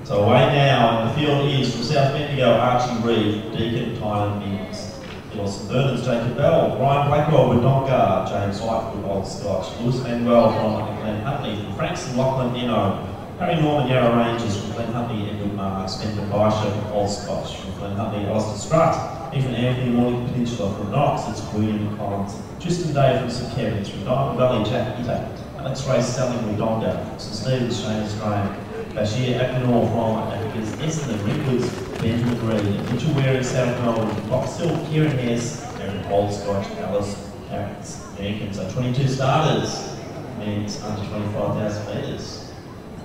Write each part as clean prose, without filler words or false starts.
So away now, and the field is from South Bendigo, Archie Reed, Deacon, Tyler Mings. St Bernard's, Jacob Bell, Ryan Blackwell, Wodonga, James White with Old Scotch, Lewis Manuel from Glen Huntley, from Frankston, Lachlan, Eno, Harry Norman, Yarra Rangers from Glen Huntley, Edward Marks, Benjamin Bishop from Old Scotch, from Glen Huntley, Alistair Strutt, even Anthony Morning Peninsula from Knox, it's William Collins, Tristan Day from St Kevin's, from Diamond Valley, Jack Ita, Alex Ray Stelling, Wodonga, from St Stephen's, James Graham, Bashir Abdinor from Africa's Essendon, Rinkwoods, Benjamin Reid, Mitchell Ware in South Melbourne, Fox Hill, Kieran Hess, and Old Scotch, Alice Harris. Jenkins. So 22 starters, means under 25,000 metres.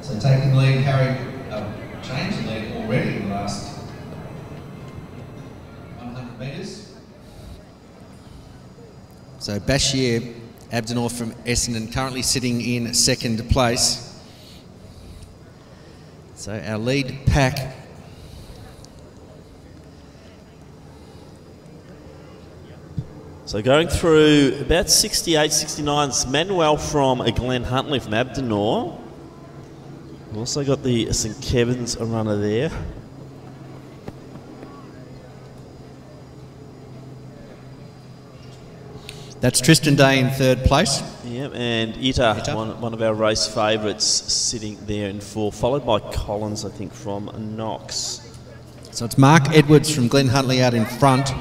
So taking the lead, Harry, changed the lead already in the last 100 metres. So Bashir Abdinor from Essendon currently sitting in second place. So our lead pack so going through about 68, 69, it's Manuel from Glen Huntley from Abdinor. We've also got the St Kevin's runner there. That's Tristan Day in third place. Yep, and Ita. One of our race favourites, sitting there in fourth, followed by Collins, I think, from Knox. So it's Mark Edwards from Glen Huntley out in front.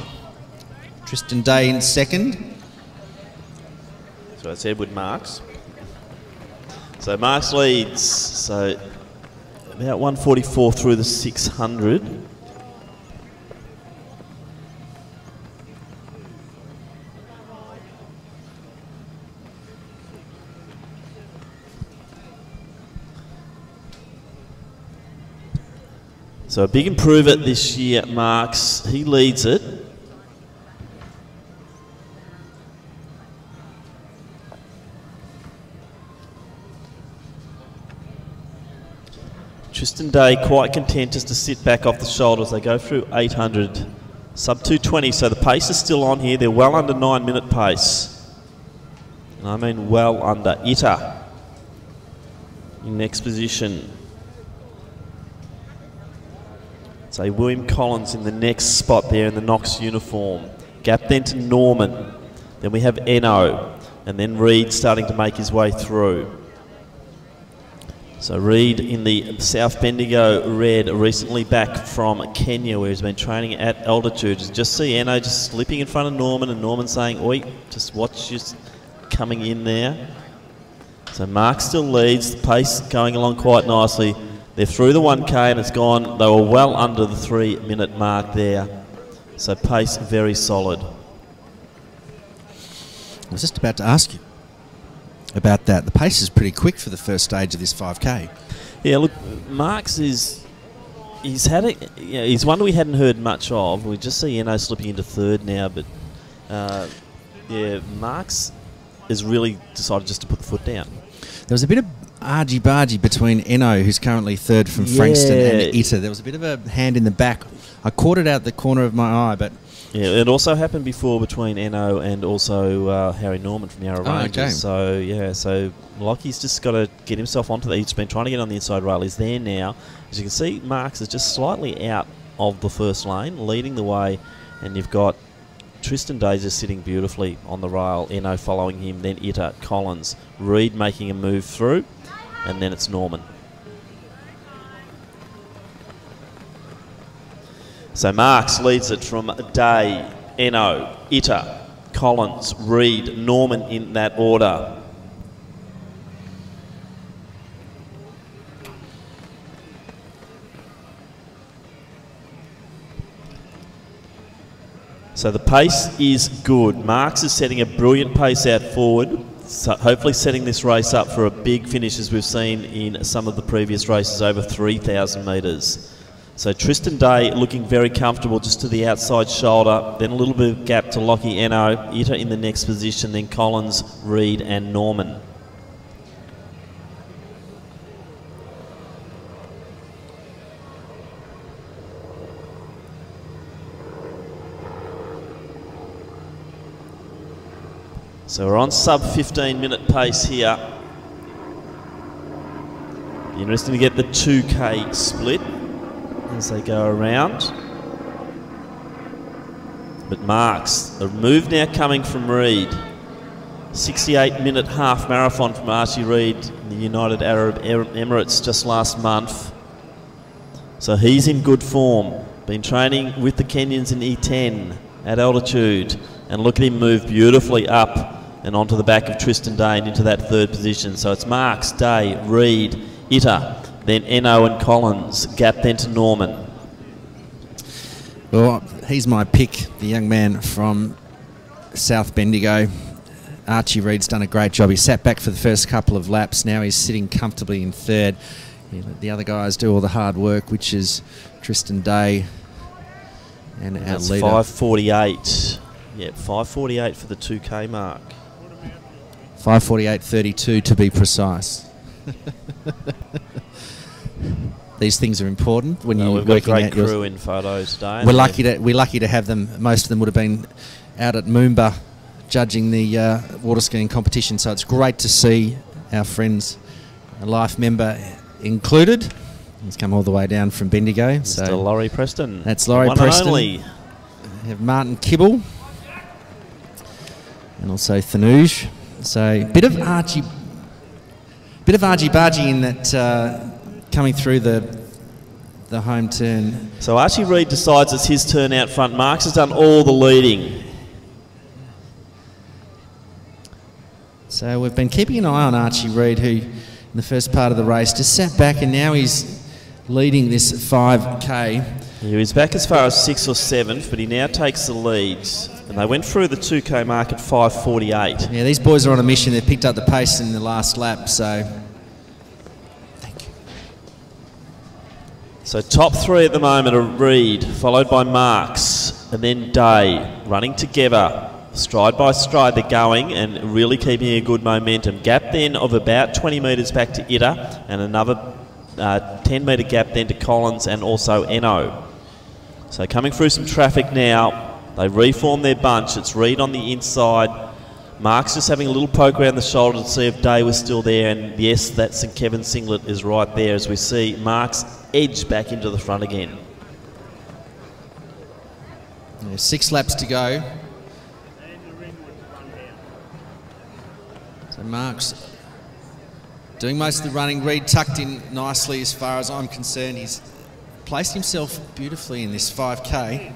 Tristan Day in second. So it's Edward Marks. So Marks leads, so about 144 through the 600. So a big improver this year, Marks. He leads it. Tristan Day quite content just to sit back off the shoulders. They go through 800, sub 220, so the pace is still on here. They're well under 9-minute pace. And I mean well under. Ita in next position. So William Collins in the next spot there in the Knox uniform. Gap then to Norman. Then we have Eno. And then Reed starting to make his way through. So Reed in the South Bendigo red, recently back from Kenya where he's been training at altitude. Just see Eno just slipping in front of Norman and Norman saying, oi, just watch you coming in there. So Mark still leads, the pace going along quite nicely. They're through the 1K and it's gone. They were well under the 3-minute mark there. So pace very solid. I was just about to ask you about that. The pace is pretty quick for the first stage of this 5K. Yeah, look, Marks is... He's one we hadn't heard much of. We just see Eno slipping into third now, but yeah, Marks has really decided just to put the foot down. There was a bit of argy-bargy between Eno, who's currently third from Frankston, and Ita. There was a bit of a hand in the back. I caught it out the corner of my eye, but... Yeah, it also happened before between Eno and also Harry Norman from Yarra Rangers. Okay. So, yeah, so Lockie's just got to get himself onto He's been trying to get on the inside rail. He's there now. As you can see, Marks is just slightly out of the first lane, leading the way, and you've got Tristan Day just sitting beautifully on the rail, Eno following him, then Ita, Collins, Reed making a move through, and then it's Norman. So Marks leads it from Day, Eno, Ita, Collins, Reed, Norman in that order. So the pace is good. Marks is setting a brilliant pace out forward, so hopefully setting this race up for a big finish as we've seen in some of the previous races over 3,000 metres. So Tristan Day looking very comfortable just to the outside shoulder, then a little bit of gap to Lockie Eno, Ita in the next position, then Collins, Reed and Norman. So we're on sub 15-minute pace here. Interesting to get the 2K split as they go around. But marks, a move now coming from Reid. 68-minute half marathon from Archie Reid in the United Arab Emirates just last month. So he's in good form. Been training with the Kenyans in E10 at altitude. And look at him move beautifully up and onto the back of Tristan Day and into that third position. So it's Marks, Day, Reid, Itta, then Eno and Collins. Gap then to Norman. Well, he's my pick, the young man from South Bendigo. Archie Reid's done a great job. He sat back for the first couple of laps. Now he's sitting comfortably in third. He let the other guys do all the hard work, which is Tristan Day and our leader. 5:48. Yeah, 5:48 for the 2K mark. 5:48.32 to be precise. These things are important when you're working. We've got a great crew in photos today. We're lucky to have them. Most of them would have been out at Moomba judging the water skiing competition. So it's great to see our friends, a life member included. He's come all the way down from Bendigo. Mr. Laurie Preston. That's Laurie Preston. We have Martin Kibble and also Thanuj. So bit of argy bargy in that coming through the home turn. So Archie Reid decides it's his turn out front. Marks has done all the leading. So we've been keeping an eye on Archie Reid, who in the first part of the race just sat back, and now he's leading this 5K. He was back as far as 6th or 7th, but he now takes the leads. And they went through the 2K mark at 5:48. Yeah, these boys are on a mission. They've picked up the pace in the last lap, so... Thank you. So top three at the moment are Reid, followed by Marks, and then Day, running together. Stride by stride they're going and really keeping a good momentum. Gap then of about 20 metres back to Itta, and another 10 metre gap then to Collins and also Eno. So coming through some traffic now. They reform their bunch. It's Reid on the inside. Mark's just having a little poke around the shoulder to see if Day was still there. And yes, that St Kevin singlet is right there as we see Mark's edge back into the front again. There's 6 laps to go. So Mark's doing most of the running. Reid tucked in nicely as far as I'm concerned. He's placed himself beautifully in this 5K.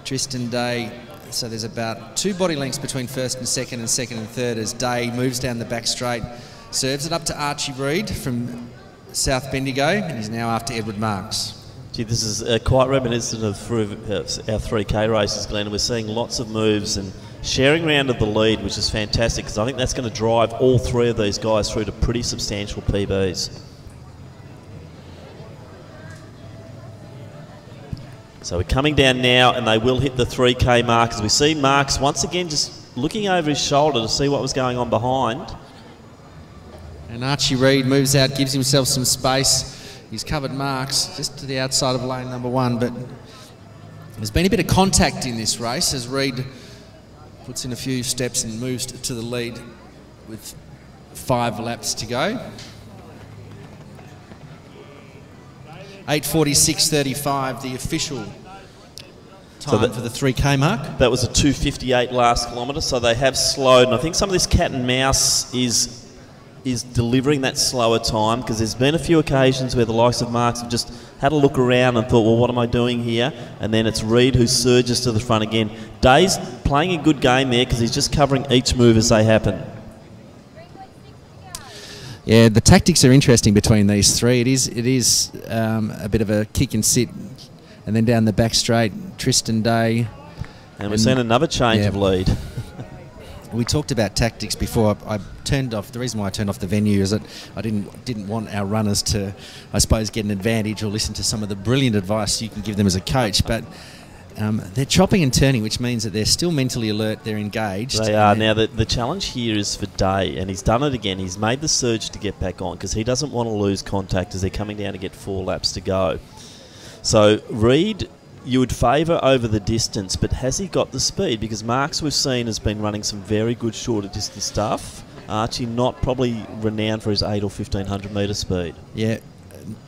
Tristan Day, so there's about 2 body lengths between first and second and third as Day moves down the back straight, serves it up to Archie Reid from South Bendigo, and he's now after Edward Marks. Gee, this is quite reminiscent of our 3K races, Glenn. We're seeing lots of moves and sharing round of the lead, which is fantastic because I think that's going to drive all 3 of these guys through to pretty substantial PBs. So we're coming down now, and they will hit the 3K mark as we see Marks once again just looking over his shoulder to see what was going on behind. And Archie Reid moves out, gives himself some space. He's covered Marks just to the outside of lane number 1, but there's been a bit of contact in this race as Reid puts in a few steps and moves to the lead with 5 laps to go. 8:46.35, the official time for the 3K mark. That was a 2:58 last kilometre, so they have slowed. And I think some of this cat and mouse is delivering that slower time because there's been a few occasions where the likes of Marks have just had a look around and thought, well, what am I doing here? And then it's Reid who surges to the front again. Day's playing a good game there because he's just covering each move as they happen. Yeah, the tactics are interesting between these 3. It is a bit of a kick and sit, and then down the back straight, Tristan Day. And we're seeing another change of lead. We talked about tactics before. I turned off. The reason why I turned off the venue is that I didn't want our runners to, I suppose, get an advantage or listen to some of the brilliant advice you can give them as a coach. But they're chopping and turning, which means that they're still mentally alert, they're engaged. They are. Now, the challenge here is for Day, and he's done it again. He's made the surge to get back on because he doesn't want to lose contact as they're coming down to get 4 laps to go. So, Reid, you would favour over the distance, but has he got the speed? Because Marks, we've seen, has been running some very good shorter distance stuff. Archie not probably renowned for his 8 or 1500 metre speed. Yeah.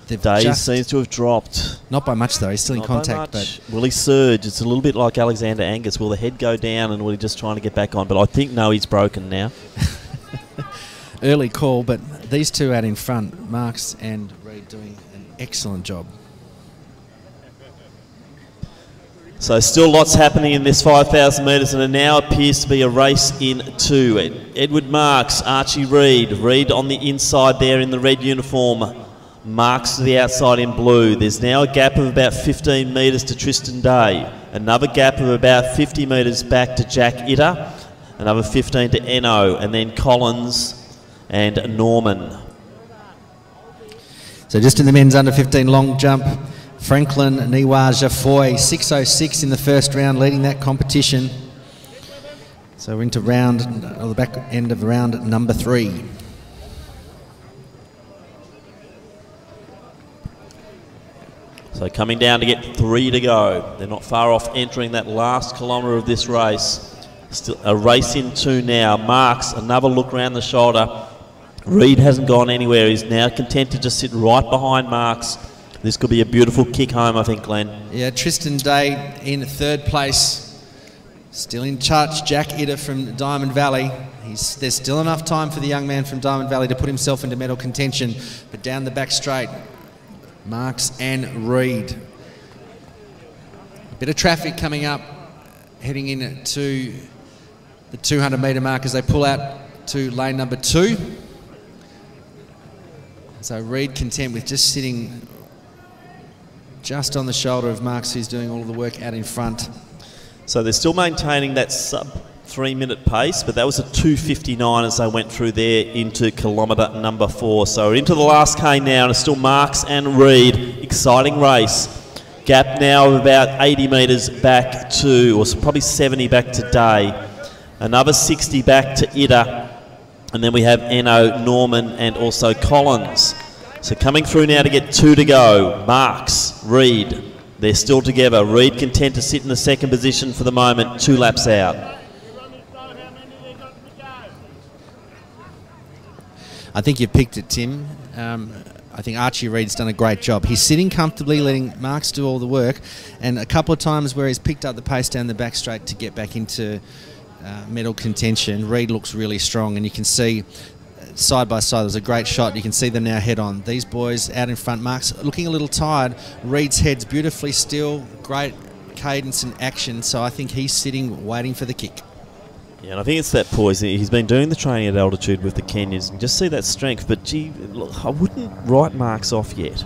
Days seems to have dropped. Not by much though, he's still in contact. But will he surge? It's a little bit like Alexander Angus. Will the head go down and will he just trying to get back on? But I think, no, he's broken now. Early call, but these two out in front, Marks and Reid, doing an excellent job. So still lots happening in this 5,000 metres, and it now appears to be a race in two. Edward Marks, Archie Reid. Reid on the inside there in the red uniform. Marks to the outside in blue. There's now a gap of about 15 metres to Tristan Day. Another gap of about 50 metres back to Jack Itter. Another 15 to Eno, and then Collins and Norman. So just in the men's under 15 long jump, Franklin Niwa Jafoy, 6:06 in the first round, leading that competition. So we're into the back end of round number 3. So coming down to get 3 to go. They're not far off entering that last kilometre of this race. Still a race in 2 now. Marks, another look around the shoulder. Reid hasn't gone anywhere. He's now content to just sit right behind Marks. This could be a beautiful kick home, I think, Glenn. Yeah, Tristan Day in 3rd place. Still in touch, Jack Itter from Diamond Valley. There's still enough time for the young man from Diamond Valley to put himself into medal contention. But down the back straight, Marks and Reid. A bit of traffic coming up, heading in to the 200 metre mark as they pull out to lane number 2. So Reid content with just sitting just on the shoulder of Marks, who's doing all of the work out in front. So they're still maintaining that sub 3-minute pace, but that was a 2:59 as they went through there into kilometre number 4. So we're into the last K now, and it's still Marks and Reid. Exciting race. Gap now of about 80 metres back to, or probably 70 back to Day. Another 60 back to Itter. And then we have Eno, Norman, and also Collins. So coming through now to get 2 to go. Marks, Reid, they're still together. Reid content to sit in the 2nd position for the moment, 2 laps out. I think you've picked it, Tim. I think Archie Reid's done a great job. He's sitting comfortably, letting Marks do all the work, and a couple of times where he's picked up the pace down the back straight to get back into medal contention. Reid looks really strong, and you can see side by side, there's a great shot. You can see them now head on. These boys out in front, Mark's looking a little tired. Reid's head's beautifully still, great cadence and action, so I think he's sitting waiting for the kick. Yeah, and I think it's that poise. He's been doing the training at altitude with the Kenyans, and just see that strength, but gee, look, I wouldn't write Marks off yet.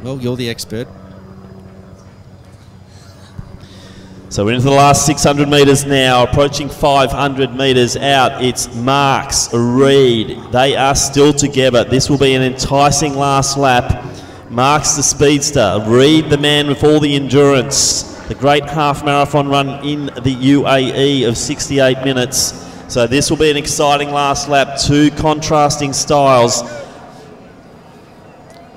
Well, you're the expert. So we're into the last 600 metres now, approaching 500 metres out. It's Marks, Reid. They are still together. This will be an enticing last lap. Marks the speedster, Reid the man with all the endurance. The great half marathon run in the UAE of 68 minutes. So this will be an exciting last lap. 2 contrasting styles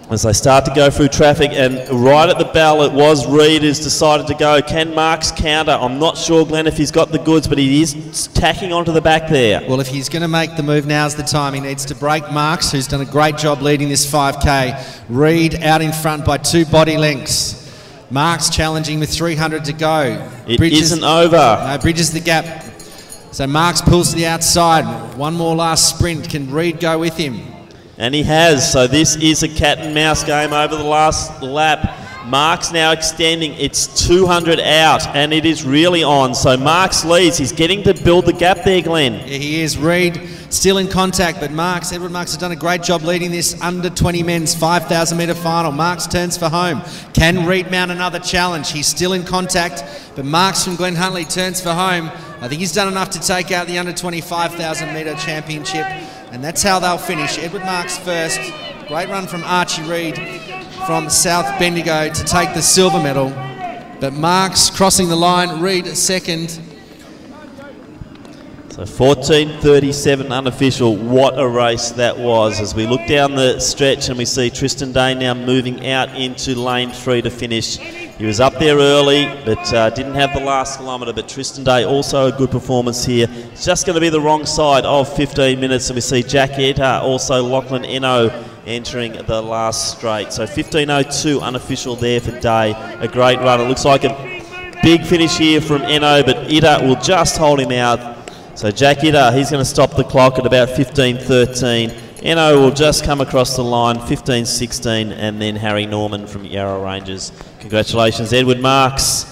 as they start to go through traffic, and right at the bell it was Reid who's decided to go. Can Marks counter? I'm not sure, Glenn, if he's got the goods, but he is tacking onto the back there. Well, if he's going to make the move, now's the time. He needs to break Marks, who's done a great job leading this 5K. Reid out in front by 2 body lengths. Marks challenging with 300 to go. It isn't over. No, bridges the gap. So Marks pulls to the outside. One more last sprint. Can Reid go with him? And he has, so this is a cat and mouse game over the last lap. Marks now extending, it's 200 out, and it is really on. So Marks leads, he's getting to build the gap there, Glenn. Yeah, he is. Reid still in contact, but Edward Marks has done a great job leading this under 20 men's 5,000 metre final. Marks turns for home. Can Reid mount another challenge? He's still in contact, but Marks from Glen Huntly turns for home. I think he's done enough to take out the under 25,000 metre championship, and that's how they'll finish. Edward Marks first. Great run from Archie Reid from South Bendigo to take the silver medal, but Marks crossing the line, Reid second. So 14:37 unofficial. What a race that was, as we look down the stretch and we see Tristan Day now moving out into lane 3 to finish He was up there early, but didn't have the last kilometre. But Tristan Day, also a good performance here. It's just going to be the wrong side of 15 minutes. And we see Jack Etta, also Lachlan Eno, entering the last straight. So 15:02 unofficial there for Day. A great run. It looks like a big finish here from Eno, but Etta will just hold him out. So Jack Etta, he's going to stop the clock at about 15:13. Eno will just come across the line, 15:16, and then Harry Norman from Yarra Rangers. Congratulations, Edward Marks.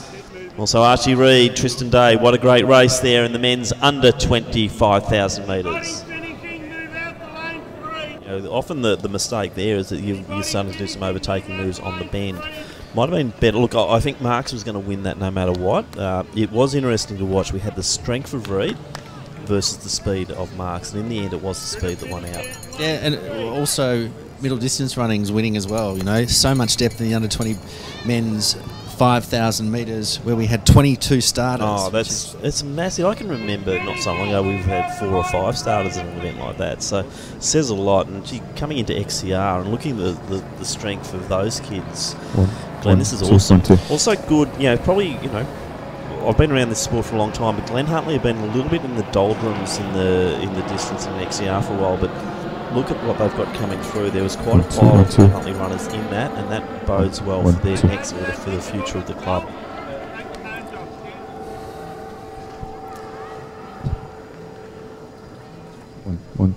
Also Archie Reid, Tristan Day. What a great race there in the men's under 25,000 metres. Often the mistake there is that you're starting to do some overtaking moves on the bend. Might have been better. Look, I think Marks was going to win that no matter what. It was interesting to watch. We had the strength of Reid versus the speed of Marks, and in the end it was the speed that won out. Yeah, and also middle distance running's winning as well, you know. So much depth in the under 20 men's 5,000 metres where we had 22 starters. Oh, it's massive. I can remember not so long ago we've had 4 or 5 starters in an event like that, so it says a lot. And coming into XCR and looking at the strength of those kids, Glenn, this is awesome. Also good, probably, I've been around this sport for a long time, but Glenn Huntley have been a little bit in the doldrums in the distance in XCR for a while, but look at what they've got coming through. There was quite a pile of Huntley runners in that, and that bodes well for their next order for the future of the club. One.